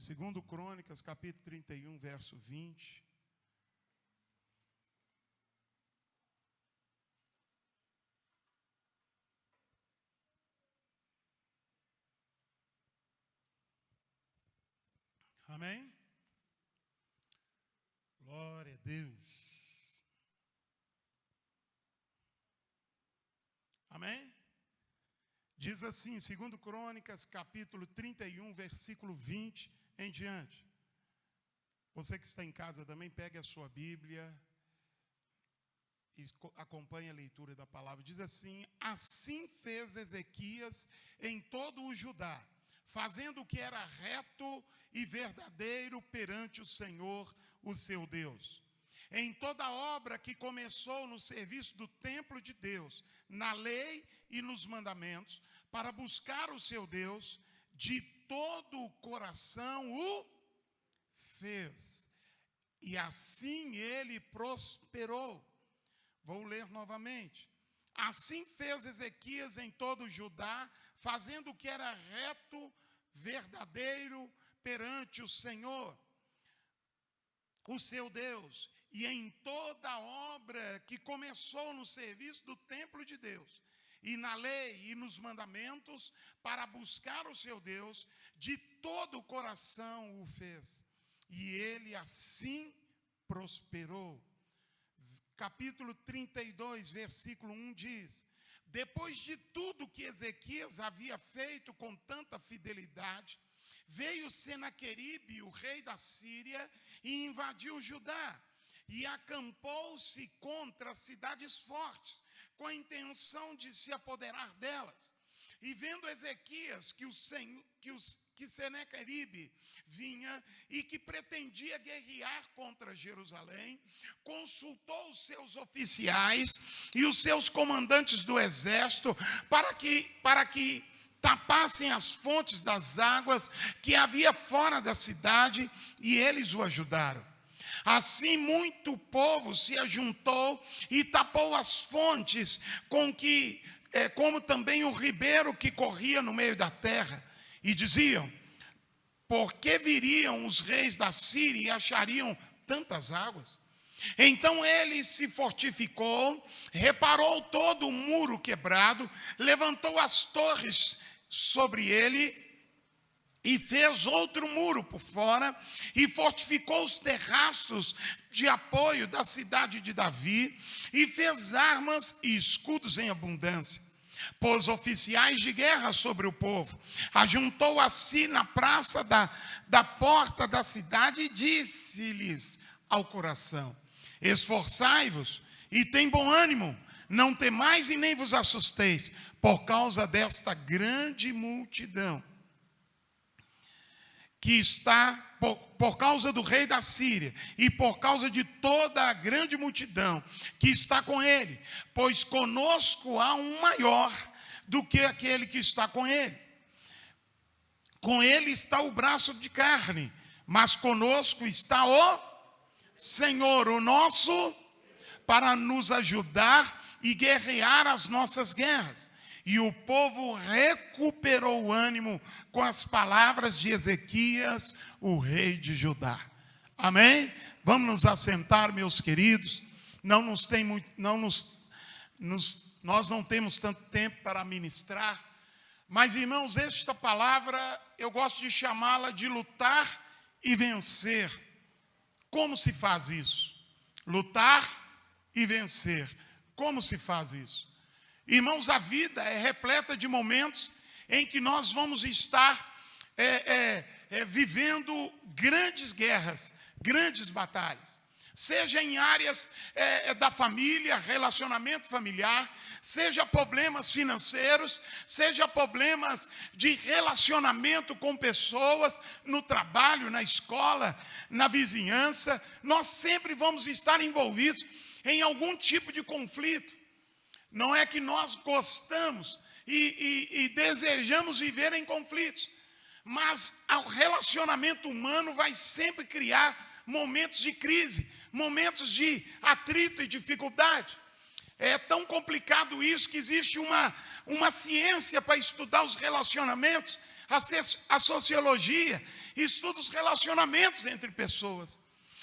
Segundo Crônicas, capítulo 31, verso 20. Amém? Glória a Deus. Amém? Diz assim, segundo Crônicas, capítulo 31, versículo 20 em diante. Você que está em casa também, pegue a sua Bíblia e acompanhe a leitura da palavra. Diz assim: assim fez Ezequias em todo o Judá, fazendo o que era reto e verdadeiro perante o Senhor, o seu Deus. Em toda obra que começou no serviço do templo de Deus, na lei e nos mandamentos, para buscar o seu Deus, de todo o coração o fez. E assim ele prosperou. Vou ler novamente. Assim fez Ezequias em todo o Judá, fazendo o que era reto, verdadeiro perante o Senhor, o seu Deus, e em toda obra que começou no serviço do templo de Deus, e na lei e nos mandamentos, para buscar o seu Deus, de todo o coração o fez. E ele assim prosperou. Capítulo 32, versículo 1 diz: depois de tudo que Ezequias havia feito com tanta fidelidade, veio Senaqueribe, o rei da Síria, e invadiu Judá, e acampou-se contra as cidades fortes, com a intenção de se apoderar delas. E vendo Ezequias que Senaqueribe vinha e que pretendia guerrear contra Jerusalém, consultou os seus oficiais e os seus comandantes do exército para que tapassem as fontes das águas que havia fora da cidade, e eles o ajudaram. Assim muito povo se ajuntou e tapou as fontes, como também o ribeiro que corria no meio da terra, e diziam: por que viriam os reis da Síria e achariam tantas águas? Então ele se fortificou, reparou todo o muro quebrado, levantou as torres sobre ele e fez outro muro por fora, e fortificou os terraços de apoio da cidade de Davi, e fez armas e escudos em abundância. Pôs oficiais de guerra sobre o povo, ajuntou a si na praça da porta da cidade, e disse-lhes ao coração: esforçai-vos e tem bom ânimo, não temais e nem vos assusteis, por causa desta grande multidão que está, por causa do rei da Síria, e por causa de toda a grande multidão que está com ele, pois conosco há um maior do que aquele que está com ele. Com ele está o braço de carne, mas conosco está o Senhor, o nosso, para nos ajudar e guerrear as nossas guerras. E o povo recuperou o ânimo com as palavras de Ezequias, o rei de Judá. Amém? Vamos nos assentar, meus queridos. Nós não temos tanto tempo para ministrar, mas, irmãos, esta palavra eu gosto de chamá-la de lutar e vencer. Como se faz isso? Lutar e vencer. Como se faz isso? Irmãos, a vida é repleta de momentos em que nós vamos estar vivendo grandes guerras, grandes batalhas. Seja em áreas da família, relacionamento familiar, seja problemas financeiros, seja problemas de relacionamento com pessoas, no trabalho, na escola, na vizinhança. Nós sempre vamos estar envolvidos em algum tipo de conflito. Não é que nós gostamos e desejamos viver em conflitos, mas o relacionamento humano vai sempre criar momentos de crise, momentos de atrito e dificuldade. É tão complicado isso que existe uma ciência para estudar os relacionamentos. A sociologia estuda os relacionamentos entre pessoas.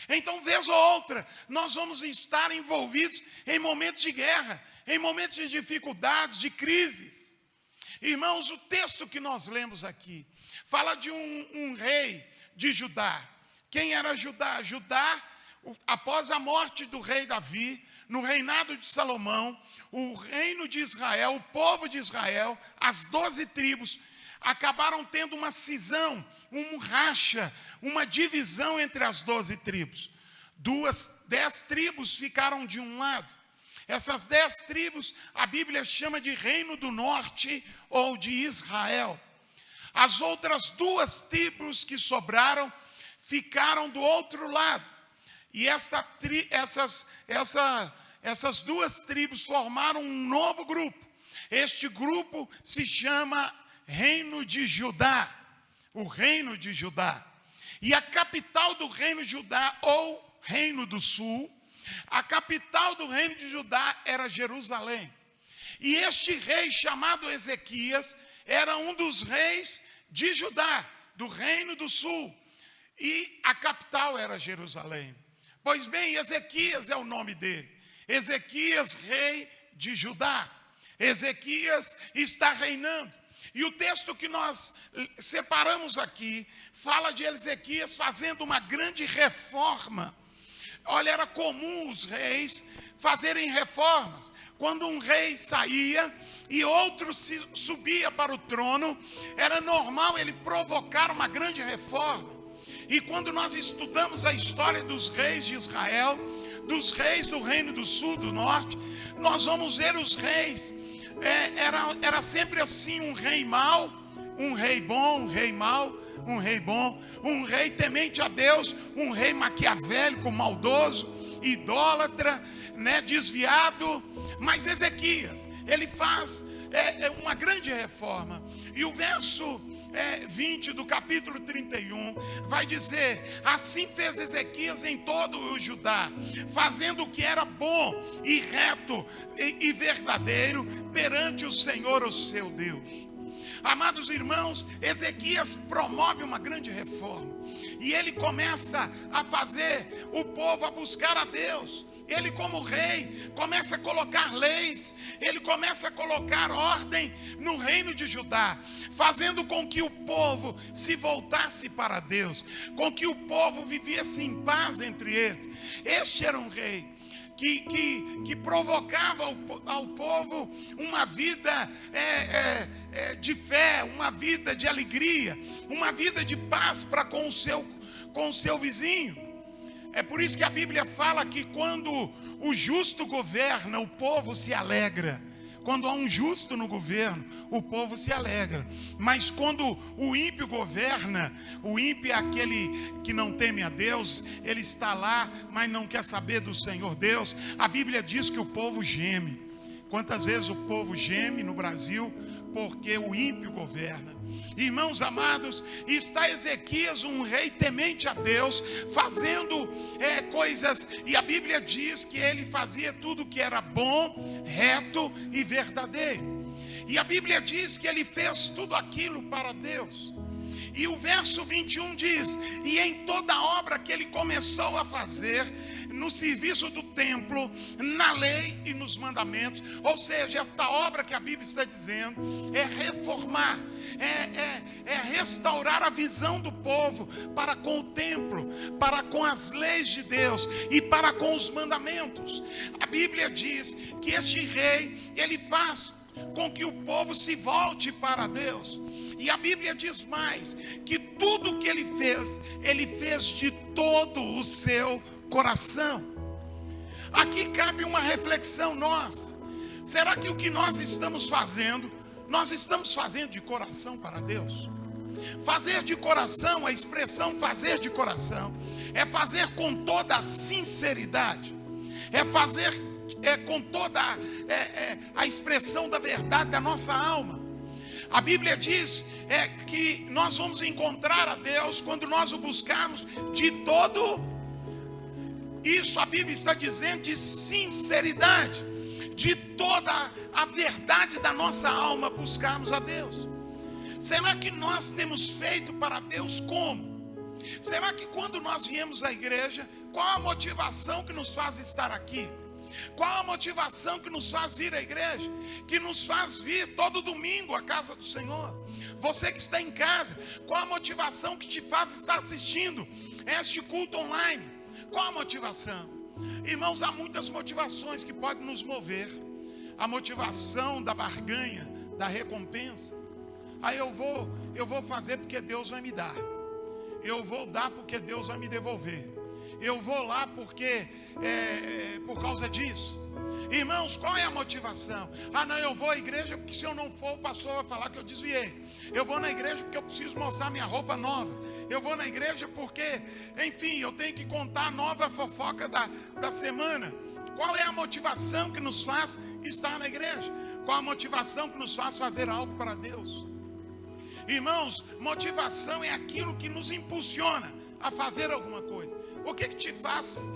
Então, vez ou outra, nós vamos estar envolvidos em momentos de guerra, em momentos de dificuldades, de crises. Irmãos, o texto que nós lemos aqui fala de um rei de Judá. Quem era Judá? Judá, após a morte do rei Davi, no reinado de Salomão, o reino de Israel, o povo de Israel, as 12 tribos, acabaram tendo uma cisão, um racha, uma divisão entre as 12 tribos. 10 tribos ficaram de um lado. Essas 10 tribos, a Bíblia chama de Reino do Norte ou de Israel. As outras 2 tribos que sobraram, ficaram do outro lado. E essas 2 tribos formaram um novo grupo. Este grupo se chama Reino de Judá. O Reino de Judá. E a capital do Reino de Judá, ou Reino do Sul, a capital do Reino de Judá era Jerusalém. E este rei chamado Ezequias era um dos reis de Judá, do Reino do Sul. E a capital era Jerusalém. Pois bem, Ezequias é o nome dele. Ezequias, rei de Judá. Ezequias está reinando. E o texto que nós separamos aqui fala de Ezequias fazendo uma grande reforma. Olha, era comum os reis fazerem reformas. Quando um rei saía e outro subia para o trono, era normal ele provocar uma grande reforma. E quando nós estudamos a história dos reis de Israel, dos reis do Reino do Sul, do Norte, nós vamos ver os reis. Era sempre assim, um rei mau, um rei bom, um rei mau, um rei bom, um rei temente a Deus, um rei maquiavélico, maldoso, idólatra, desviado. Mas Ezequias, ele faz uma grande reforma. E o verso 20 do capítulo 31 vai dizer: assim fez Ezequias em todo o Judá, fazendo o que era bom e reto e verdadeiro perante o Senhor, o seu Deus. Amados irmãos, Ezequias promove uma grande reforma. E ele começa a fazer o povo a buscar a Deus. Ele, como rei, começa a colocar leis. Ele começa a colocar ordem no reino de Judá, fazendo com que o povo se voltasse para Deus, com que o povo vivesse em paz entre eles. Este era um rei que provocava ao povo uma vida de fé, uma vida de alegria, uma vida de paz para com o seu vizinho. É por isso que a Bíblia fala que quando o justo governa, o povo se alegra. Quando há um justo no governo, o povo se alegra. Mas quando o ímpio governa, o ímpio é aquele que não teme a Deus, ele está lá, mas não quer saber do Senhor Deus. A Bíblia diz que o povo geme. Quantas vezes o povo geme no Brasil porque o ímpio governa? Irmãos amados, está Ezequias, um rei temente a Deus, fazendo coisas, e a Bíblia diz que ele fazia tudo que era bom, reto e verdadeiro. E a Bíblia diz que ele fez tudo aquilo para Deus. E o verso 21 diz: e em toda a obra que ele começou a fazer, no serviço do templo, na lei e nos mandamentos. Ou seja, esta obra que a Bíblia está dizendo é reformar, é restaurar a visão do povo para com o templo, para com as leis de Deus e para com os mandamentos. A Bíblia diz que este rei, ele faz com que o povo se volte para Deus. E a Bíblia diz mais, que tudo que ele fez de todo o seu coração. Aqui cabe uma reflexão nossa. Será que o que nós estamos fazendo de coração para Deus? Fazer de coração, a expressão fazer de coração, é fazer com toda a sinceridade, é fazer com toda a expressão da verdade da nossa alma. A Bíblia diz que nós vamos encontrar a Deus quando nós o buscarmos de todo. Isso a Bíblia está dizendo de sinceridade, de toda a verdade da nossa alma buscarmos a Deus. Será que nós temos feito para Deus como? Será que quando nós viemos à igreja, qual a motivação que nos faz estar aqui? Qual a motivação que nos faz vir à igreja? Que nos faz vir todo domingo à casa do Senhor? Você que está em casa, qual a motivação que te faz estar assistindo este culto online? Qual a motivação? Irmãos, há muitas motivações que podem nos mover. A motivação da barganha, da recompensa. Aí eu vou fazer porque Deus vai me dar. Eu vou dar porque Deus vai me devolver. Eu vou lá porque por causa disso. Irmãos, qual é a motivação? Ah, não, eu vou à igreja porque se eu não for, o pastor vai falar que eu desviei. Eu vou na igreja porque eu preciso mostrar minha roupa nova. Eu vou na igreja porque, enfim, eu tenho que contar a nova fofoca da semana. Qual é a motivação que nos faz estar na igreja? Qual a motivação que nos faz fazer algo para Deus? Irmãos, motivação é aquilo que nos impulsiona a fazer alguma coisa. O que te faz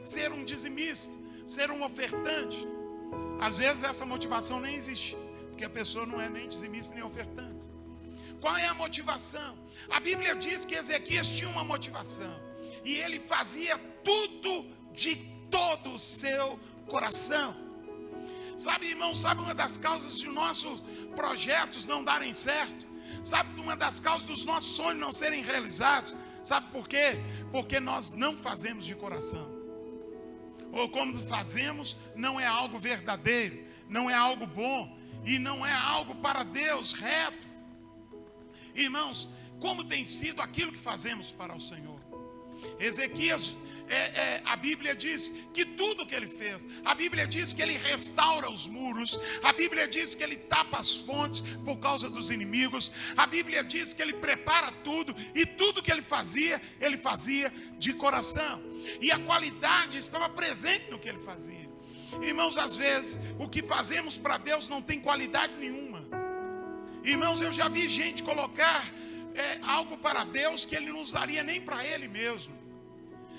ser um dizimista, ser um ofertante? Às vezes essa motivação nem existe, porque a pessoa não é nem dizimista nem ofertante. Qual é a motivação? A Bíblia diz que Ezequias tinha uma motivação, e ele fazia tudo de todo o seu coração. Sabe, irmão, sabe uma das causas de nossos projetos não darem certo? Sabe uma das causas dos nossos sonhos não serem realizados? Sabe por quê? Porque nós não fazemos de coração. Ou quando fazemos, não é algo verdadeiro, não é algo bom, e não é algo para Deus reto. Irmãos, como tem sido aquilo que fazemos para o Senhor? Ezequias, a Bíblia diz que tudo que ele fez, a Bíblia diz que ele restaura os muros, a Bíblia diz que ele tapa as fontes por causa dos inimigos, a Bíblia diz que ele prepara tudo, e tudo que ele fazia de coração, e a qualidade estava presente no que ele fazia. Irmãos, às vezes o que fazemos para Deus não tem qualidade nenhuma. Irmãos, eu já vi gente colocar algo para Deus que ele não usaria nem para ele mesmo.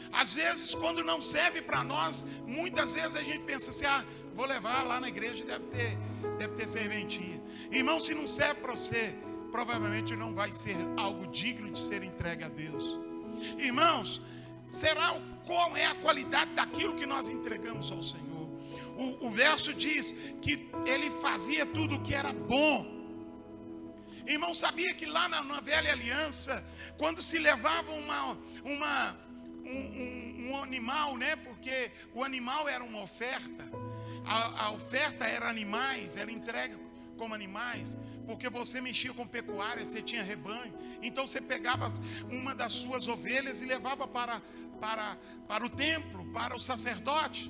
Às vezes, quando não serve para nós, muitas vezes a gente pensa assim: vou levar lá na igreja, deve ter serventia. Irmão, se não serve para você, provavelmente não vai ser algo digno de ser entregue a Deus. Irmãos, qual é a qualidade daquilo que nós entregamos ao Senhor? O verso diz que ele fazia tudo o que era bom. Irmão, sabia que lá na velha aliança, quando se levava um animal, né? Porque o animal era uma oferta. A oferta era animais, era entregue como animais, porque você mexia com pecuária, você tinha rebanho. Então você pegava uma das suas ovelhas e levava para o templo, para o sacerdote.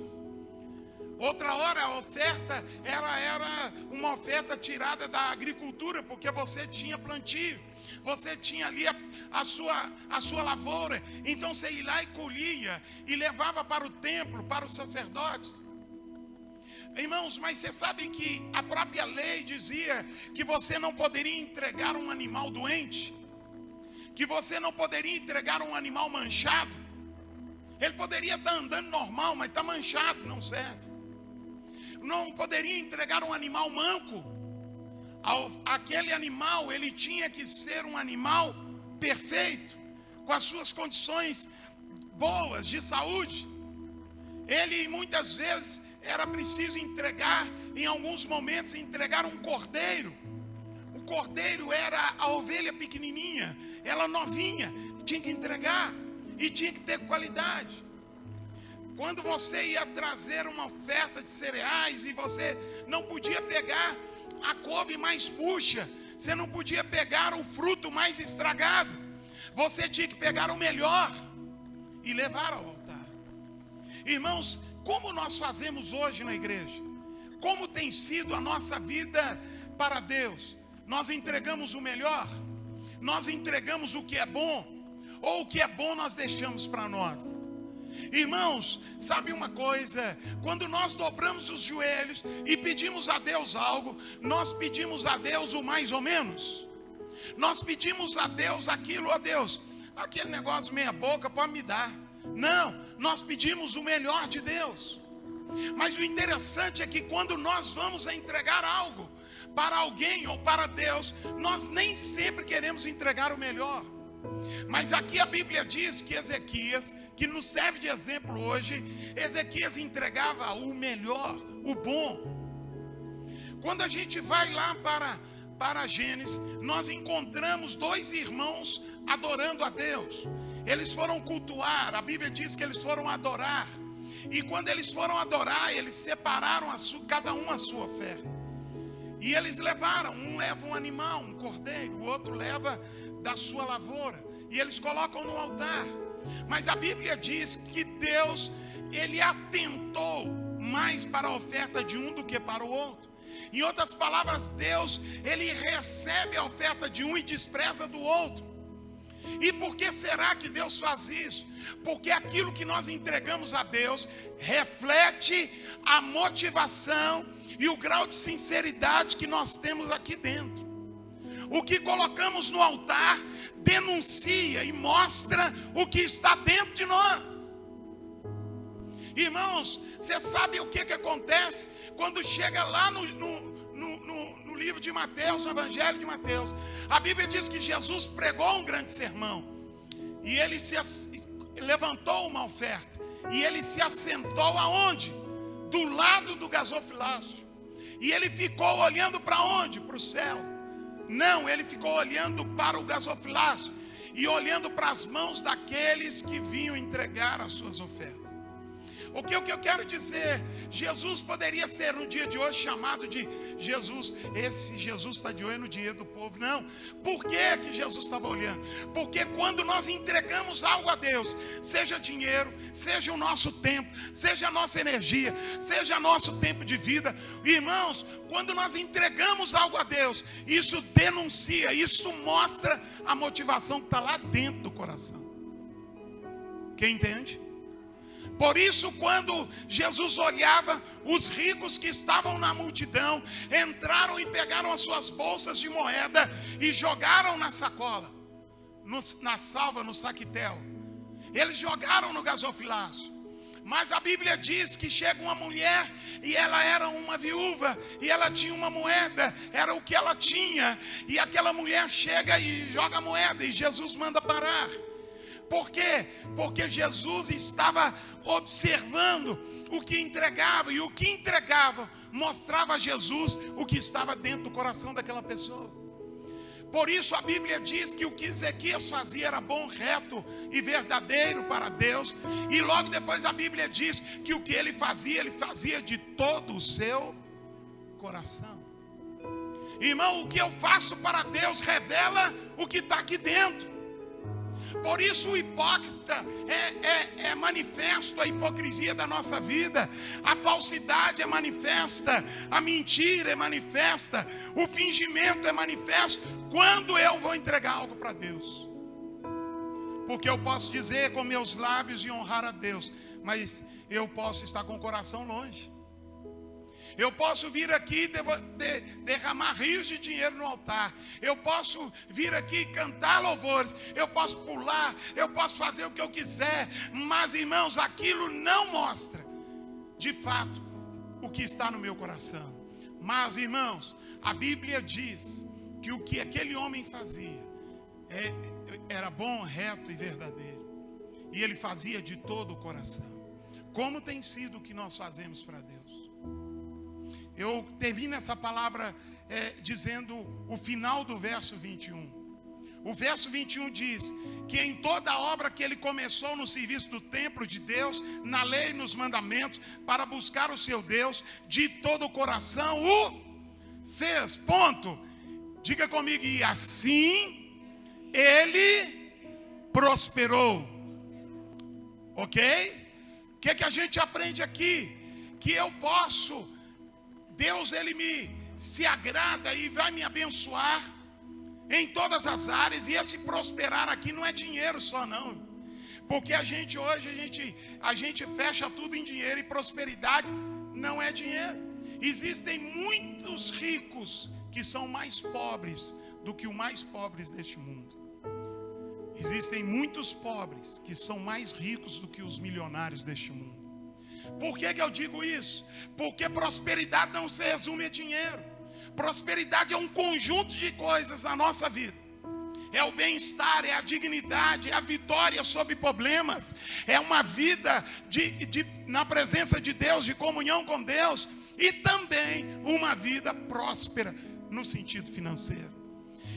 Outra hora a oferta era uma oferta tirada da agricultura, porque você tinha plantio, você tinha ali a sua lavoura, então você ia lá e colhia e levava para o templo, para os sacerdotes. Irmãos, mas você sabe que a própria lei dizia que você não poderia entregar um animal doente, que você não poderia entregar um animal manchado. Ele poderia estar andando normal, mas está manchado, não serve. Não poderia entregar um animal manco. Aquele animal, ele tinha que ser um animal perfeito, com as suas condições boas de saúde. Ele muitas vezes era preciso entregar, em alguns momentos, entregar um cordeiro. O cordeiro era a ovelha pequenininha, ela novinha, tinha que entregar e tinha que ter qualidade. Quando você ia trazer uma oferta de cereais e você não podia pegar a couve mais murcha, você não podia pegar o fruto mais estragado, você tinha que pegar o melhor e levar ao altar. Irmãos, como nós fazemos hoje na igreja? Como tem sido a nossa vida para Deus? Nós entregamos o melhor? Nós entregamos o que é bom? Ou o que é bom nós deixamos para nós? Irmãos, sabe uma coisa? Quando nós dobramos os joelhos e pedimos a Deus algo, nós pedimos a Deus o mais ou menos. Nós pedimos a Deus aquilo, ó Deus, aquele negócio meia boca pode me dar. Não, nós pedimos o melhor de Deus. Mas o interessante é que quando nós vamos a entregar algo, para alguém ou para Deus, nós nem sempre queremos entregar o melhor. Mas aqui a Bíblia diz que Ezequias, que nos serve de exemplo hoje, Ezequias entregava o melhor, o bom. Quando a gente vai lá para Gênesis, nós encontramos dois irmãos adorando a Deus. Eles foram cultuar, a Bíblia diz que eles foram adorar. E quando eles foram adorar, eles separaram cada um a sua oferta. E eles levaram, um leva um animal, um cordeiro, o outro leva da sua lavoura. E eles colocam no altar. Mas a Bíblia diz que Deus, ele atentou mais para a oferta de um do que para o outro. Em outras palavras, Deus, ele recebe a oferta de um e despreza do outro. E por que será que Deus faz isso? Porque aquilo que nós entregamos a Deus reflete a motivação e o grau de sinceridade que nós temos aqui dentro. O que colocamos no altar denuncia e mostra o que está dentro de nós. Irmãos, você sabe o que acontece quando chega lá no livro de Mateus, no Evangelho de Mateus? A Bíblia diz que Jesus pregou um grande sermão e ele levantou uma oferta e ele se assentou aonde? Do lado do gasofilácio. E ele ficou olhando para onde? Para o céu. Não, ele ficou olhando para o gasofilácio e olhando para as mãos daqueles que vinham entregar as suas ofertas. O que eu quero dizer, Jesus poderia ser no dia de hoje chamado de Jesus, esse Jesus está de olho no dinheiro do povo. Não, por que Jesus estava olhando? Porque quando nós entregamos algo a Deus, seja dinheiro, seja o nosso tempo, seja a nossa energia, seja nosso tempo de vida, irmãos, quando nós entregamos algo a Deus, isso denuncia, isso mostra a motivação que está lá dentro do coração. Quem entende? Por isso, quando Jesus olhava, os ricos que estavam na multidão entraram e pegaram as suas bolsas de moeda e jogaram na sacola, na salva, no saquitel. Eles jogaram no gasofilácio. Mas a Bíblia diz que chega uma mulher e ela era uma viúva e ela tinha uma moeda, era o que ela tinha. E aquela mulher chega e joga a moeda e Jesus manda parar. Por quê? Porque Jesus estava observando o que entregava, e o que entregava mostrava a Jesus o que estava dentro do coração daquela pessoa. Por isso a Bíblia diz que o que Ezequias fazia era bom, reto e verdadeiro para Deus. E logo depois a Bíblia diz que o que ele fazia de todo o seu coração. Irmão, o que eu faço para Deus revela o que está aqui dentro. Por isso o hipócrita é manifesto, a hipocrisia da nossa vida, a falsidade é manifesta, a mentira é manifesta, o fingimento é manifesto quando eu vou entregar algo para Deus. Porque eu posso dizer com meus lábios e honrar a Deus, mas eu posso estar com o coração longe. Eu posso vir aqui derramar rios de dinheiro no altar. Eu posso vir aqui cantar louvores. Eu posso pular. Eu posso fazer o que eu quiser. Mas, irmãos, aquilo não mostra, de fato, o que está no meu coração. Mas, irmãos, a Bíblia diz que o que aquele homem fazia era bom, reto e verdadeiro. E ele fazia de todo o coração. Como tem sido o que nós fazemos para Deus? Eu termino essa palavra dizendo o final do verso 21. O verso 21 diz que em toda a obra que ele começou no serviço do templo de Deus, na lei e nos mandamentos, para buscar o seu Deus, de todo o coração o fez. Ponto. Diga comigo, e assim ele prosperou. Ok? O que a gente aprende aqui? Que eu posso... Deus, ele se agrada e vai me abençoar em todas as áreas. E esse prosperar aqui não é dinheiro só não. Porque hoje a gente fecha tudo em dinheiro, e prosperidade não é dinheiro. Existem muitos ricos que são mais pobres do que os mais pobres deste mundo. Existem muitos pobres que são mais ricos do que os milionários deste mundo. Por que eu digo isso? Porque prosperidade não se resume a dinheiro. Prosperidade é um conjunto de coisas na nossa vida. É o bem-estar, é a dignidade, é a vitória sobre problemas. É uma vida na presença de Deus, de comunhão com Deus. E também uma vida próspera no sentido financeiro.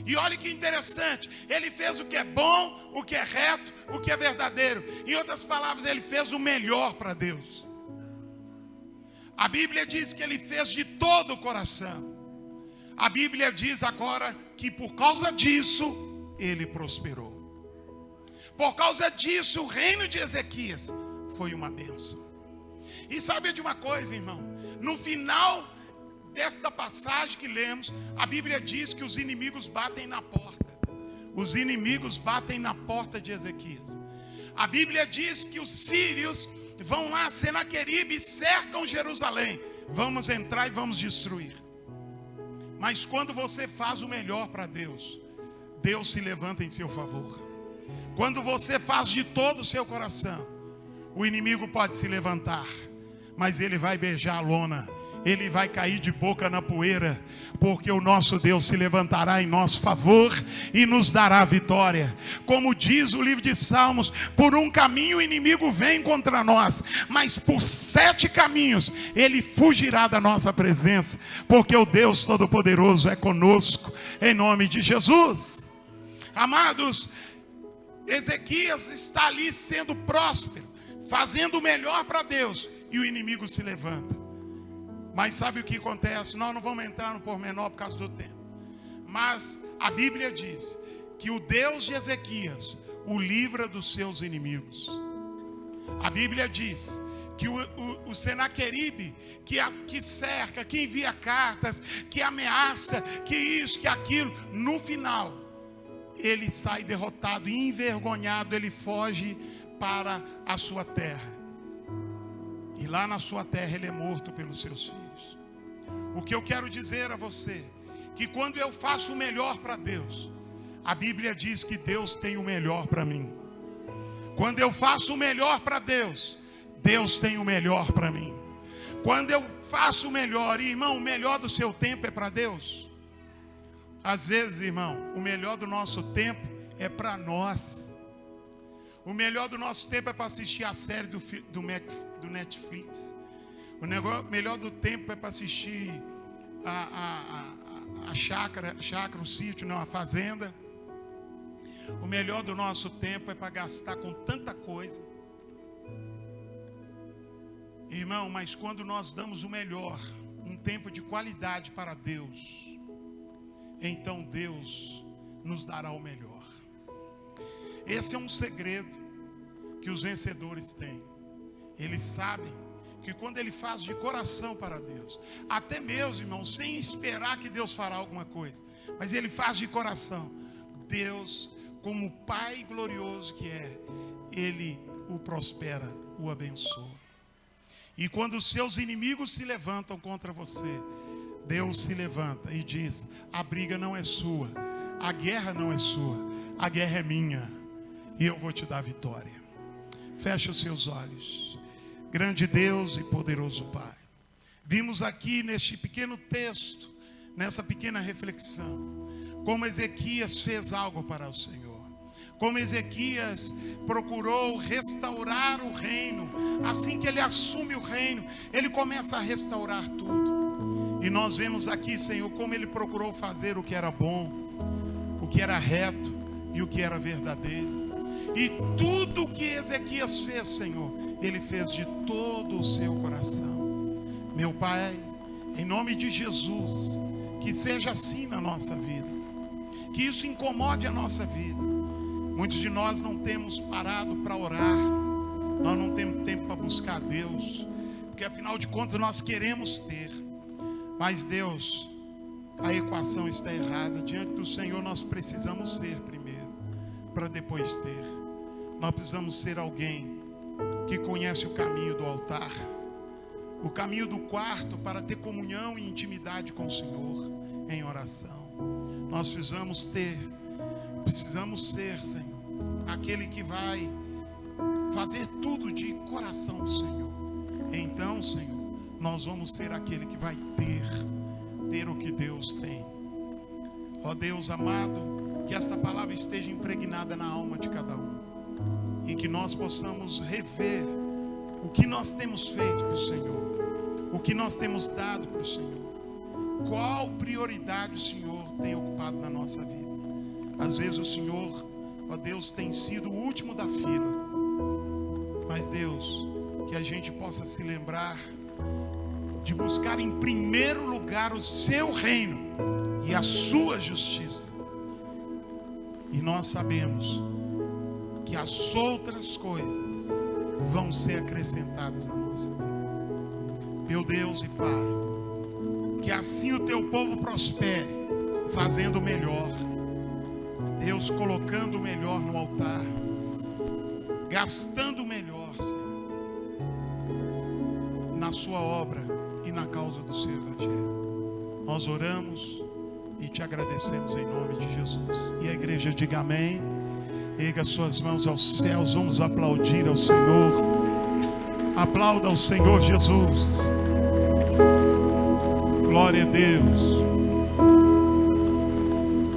E olha que interessante, ele fez o que é bom, o que é reto, o que é verdadeiro. Em outras palavras, ele fez o melhor para Deus. A Bíblia diz que ele fez de todo o coração. A Bíblia diz agora que por causa disso, ele prosperou. Por causa disso, o reino de Ezequias foi uma bênção. E sabe de uma coisa, irmão? No final desta passagem que lemos, a Bíblia diz que os inimigos batem na porta. Os inimigos batem na porta de Ezequias. A Bíblia diz que os sírios vão lá, Senaqueribe, e cercam Jerusalém. Vamos entrar e vamos destruir. Mas quando você faz o melhor para Deus, Deus se levanta em seu favor. Quando você faz de todo o seu coração, o inimigo pode se levantar, mas ele vai beijar a lona, ele vai cair de boca na poeira, porque o nosso Deus se levantará em nosso favor e nos dará vitória. Como diz o livro de Salmos, por um caminho o inimigo vem contra nós, mas por 7 caminhos ele fugirá da nossa presença, porque o Deus Todo-Poderoso é conosco, em nome de Jesus. Amados, Ezequias está ali sendo próspero, fazendo o melhor para Deus, e o inimigo se levanta. Mas sabe o que acontece? Nós não vamos entrar no pormenor por causa do tempo. Mas a Bíblia diz que o Deus de Ezequias o livra dos seus inimigos. A Bíblia diz que o Senaqueribe, que cerca, que envia cartas, que ameaça, que isso, que aquilo, no final, ele sai derrotado e envergonhado, ele foge para a sua terra. E lá na sua terra ele é morto pelos seus filhos. O que eu quero dizer a você, que quando eu faço o melhor para Deus, a Bíblia diz que Deus tem o melhor para mim. Quando eu faço o melhor para Deus, Deus tem o melhor para mim. Quando eu faço o melhor, irmão, o melhor do seu tempo é para Deus. Às vezes, irmão, o melhor do nosso tempo é para nós. O melhor do nosso tempo é para assistir a série do Netflix. O melhor do tempo é para assistir a chácara, o sítio, não, a fazenda. O melhor do nosso tempo é para gastar com tanta coisa. Irmão, mas quando nós damos o melhor, um tempo de qualidade para Deus, então Deus nos dará o melhor. Esse é um segredo que os vencedores têm. Eles sabem que quando ele faz de coração para Deus, até mesmo, irmão, sem esperar que Deus fará alguma coisa, mas ele faz de coração, Deus, como Pai glorioso que é, ele o prospera, o abençoa. E quando os seus inimigos se levantam contra você, Deus se levanta e diz: a briga não é sua, a guerra não é sua, a guerra é minha, e eu vou te dar vitória. Feche os seus olhos. Grande Deus e poderoso Pai, vimos aqui neste pequeno texto, nessa pequena reflexão, como Ezequias fez algo para o Senhor, como Ezequias procurou restaurar o reino. Assim que ele assume o reino, ele começa a restaurar tudo. E nós vemos aqui, Senhor, como ele procurou fazer o que era bom, o que era reto e o que era verdadeiro. E tudo o que Ezequias fez, Senhor, ele fez de todo o seu coração. Meu Pai, em nome de Jesus, que seja assim na nossa vida, que isso incomode a nossa vida. Muitos de nós não temos parado para orar, nós não temos tempo para buscar Deus, porque afinal de contas nós queremos ter, mas Deus, a equação está errada. Diante do Senhor nós precisamos ser primeiro, para depois ter. Nós precisamos ser alguém que conhece o caminho do altar, o caminho do quarto, para ter comunhão e intimidade com o Senhor em oração. Nós precisamos ser, Senhor, aquele que vai fazer tudo de coração do Senhor. Então, Senhor, nós vamos ser aquele que vai ter, ter o que Deus tem. Ó Deus amado, que esta palavra esteja impregnada na alma de cada um, e que nós possamos rever o que nós temos feito para o Senhor, o que nós temos dado para o Senhor, qual prioridade o Senhor tem ocupado na nossa vida. Às vezes o Senhor, ó Deus, tem sido o último da fila, mas Deus, que a gente possa se lembrar de buscar em primeiro lugar o seu reino e a sua justiça, e nós sabemos que as outras coisas vão ser acrescentadas na nossa vida. Meu Deus e Pai, que assim o teu povo prospere, fazendo o melhor, Deus, colocando o melhor no altar, gastando o melhor, Senhor, na sua obra e na causa do seu evangelho. Nós oramos e te agradecemos em nome de Jesus. E a igreja diga amém. Erga suas mãos aos céus, vamos aplaudir ao Senhor. Aplauda ao Senhor Jesus. Glória a Deus.